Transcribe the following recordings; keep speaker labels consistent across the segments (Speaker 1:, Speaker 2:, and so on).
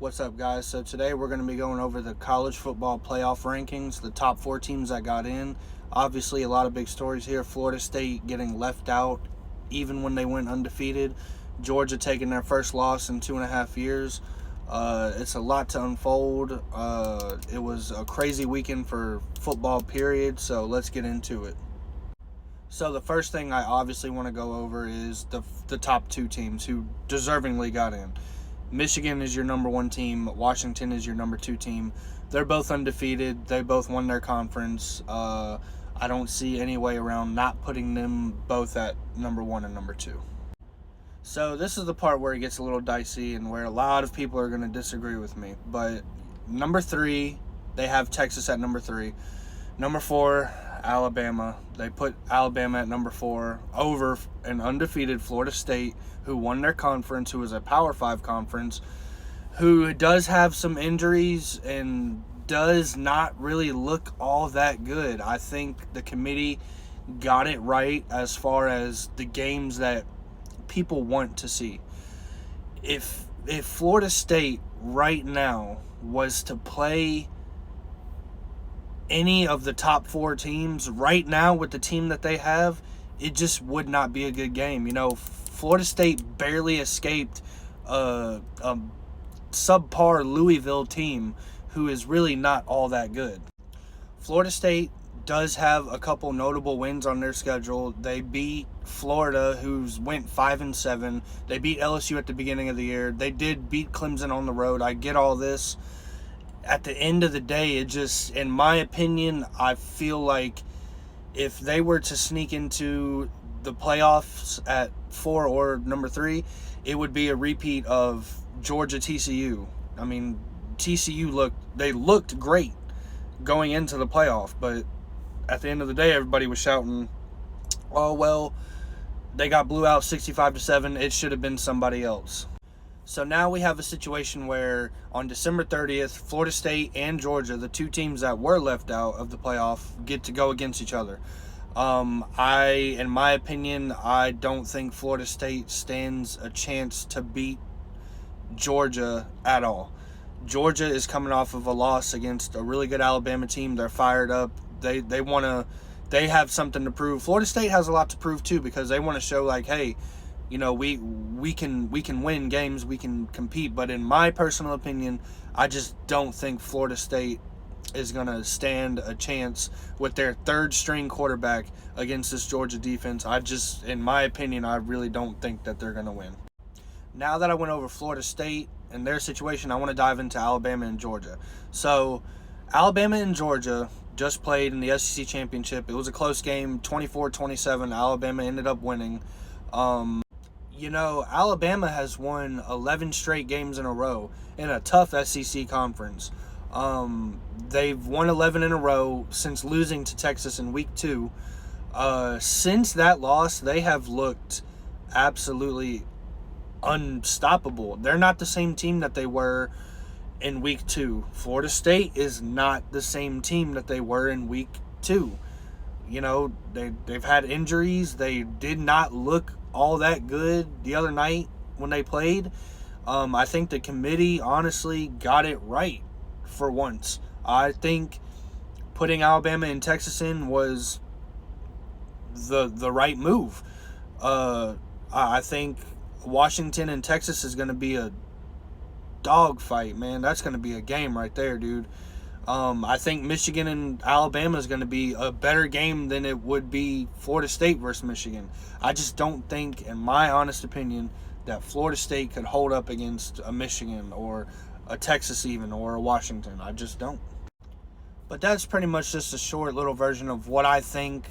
Speaker 1: What's up, guys? So today we're going to be going over the college football playoff rankings, the top 4 teams that got in. Obviously, a lot of big stories here. Florida State getting left out even when they went undefeated. Georgia taking their first loss in 2.5 years. It's a lot to unfold. It was a crazy weekend for football, period, so let's get into it. So the first thing I obviously want to go over is the top 2 teams who deservingly got in. Michigan is your number 1 team. Washington is your number 2 team. They're both undefeated. They both won their conference. I don't see any way around not putting them both at number 1 and number 2. So this is the part where it gets a little dicey and where a lot of people are going to disagree with me. But number 3, they have Texas at number 3. Number 4, Alabama. They put Alabama at number 4 over an undefeated Florida State who won their conference, who is a Power 5 conference, who does have some injuries and does not really look all that good. I think the committee got it right as far as the games that people want to see. If Florida State right now was to play any of the top 4 teams right now with the team that they have, it just would not be a good game. You know, Florida State barely escaped a subpar Louisville team who is really not all that good. Florida State does have a couple notable wins on their schedule. They beat Florida, who's went 5-7. They beat LSU at the beginning of the year. They did beat Clemson on the road. I get all this. At the end of the day, it just, in my opinion, I feel like if they were to sneak into the playoffs at 4 or number 3, it would be a repeat of Georgia TCU. I mean, TCU looked great going into the playoff, but at the end of the day, everybody was shouting, "Oh well, they got blew out 65-7. It should have been somebody else." So now we have a situation where on December 30th, Florida State and Georgia, the 2 teams that were left out of the playoff, get to go against each other. In my opinion, I don't think Florida State stands a chance to beat Georgia at all. Georgia is coming off of a loss against a really good Alabama team. They're fired up. They have something to prove. Florida State has a lot to prove too, because they want to show like, hey, you know, we can win games, we can compete. But in my personal opinion, I just don't think Florida State is going to stand a chance with their 3rd-string quarterback against this Georgia defense. In my opinion, I really don't think that they're going to win. Now that I went over Florida State and their situation, I want to dive into Alabama and Georgia. So Alabama and Georgia just played in the SEC Championship. It was a close game, 24-27. Alabama ended up winning. You know, Alabama has won 11 straight games in a row in a tough SEC conference. They've won 11 in a row since losing to Texas in week 2. Since that loss, they have looked absolutely unstoppable. They're not the same team that they were in week 2. Florida State is not the same team that they were in week 2. You know, they've had injuries. They did not look all that good the other night when they played. I think the committee honestly got it right for once. I think putting Alabama and Texas in was the right move. I think Washington and Texas is going to be a dogfight, man. That's going to be a game right there, dude. I think Michigan and Alabama is going to be a better game than it would be Florida State versus Michigan. I just don't think, in my honest opinion, that Florida State could hold up against a Michigan or a Texas even, or a Washington. I just don't. But that's pretty much just a short little version of what I think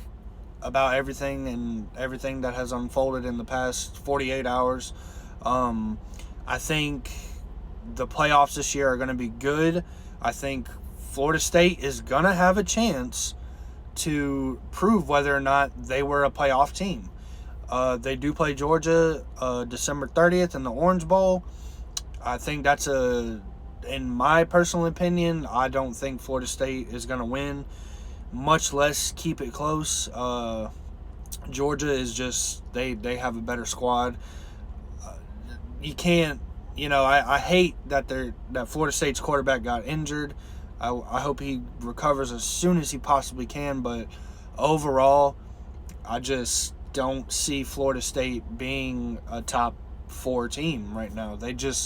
Speaker 1: about everything and everything that has unfolded in the past 48 hours. I think the playoffs this year are going to be good. I think Florida State is going to have a chance to prove whether or not they were a playoff team. They do play Georgia December 30th in the Orange Bowl. I think that's in my personal opinion, I don't think Florida State is going to win, much less keep it close. Georgia is just, they have a better squad. You can't I hate that Florida State's quarterback got injured. I hope he recovers as soon as he possibly can. But overall, I just don't see Florida State being a top 4 team right now. They did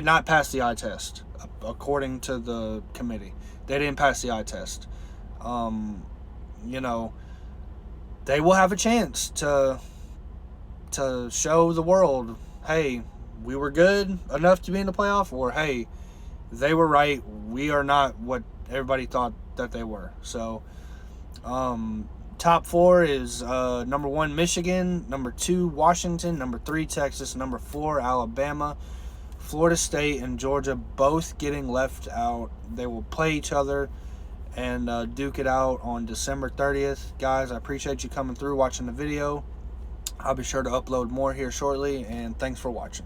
Speaker 1: not pass the eye test according to the committee. They didn't pass the eye test. You know, they will have a chance to show the world, hey, we were good enough to be in the playoff, or hey, they were right. We are not what everybody thought that they were. So, top 4 is number 1, Michigan, number 2, Washington, number 3, Texas, number 4, Alabama, Florida State, and Georgia both getting left out. They will play each other and duke it out on December 30th. Guys, I appreciate you coming through, watching the video. I'll be sure to upload more here shortly, and thanks for watching.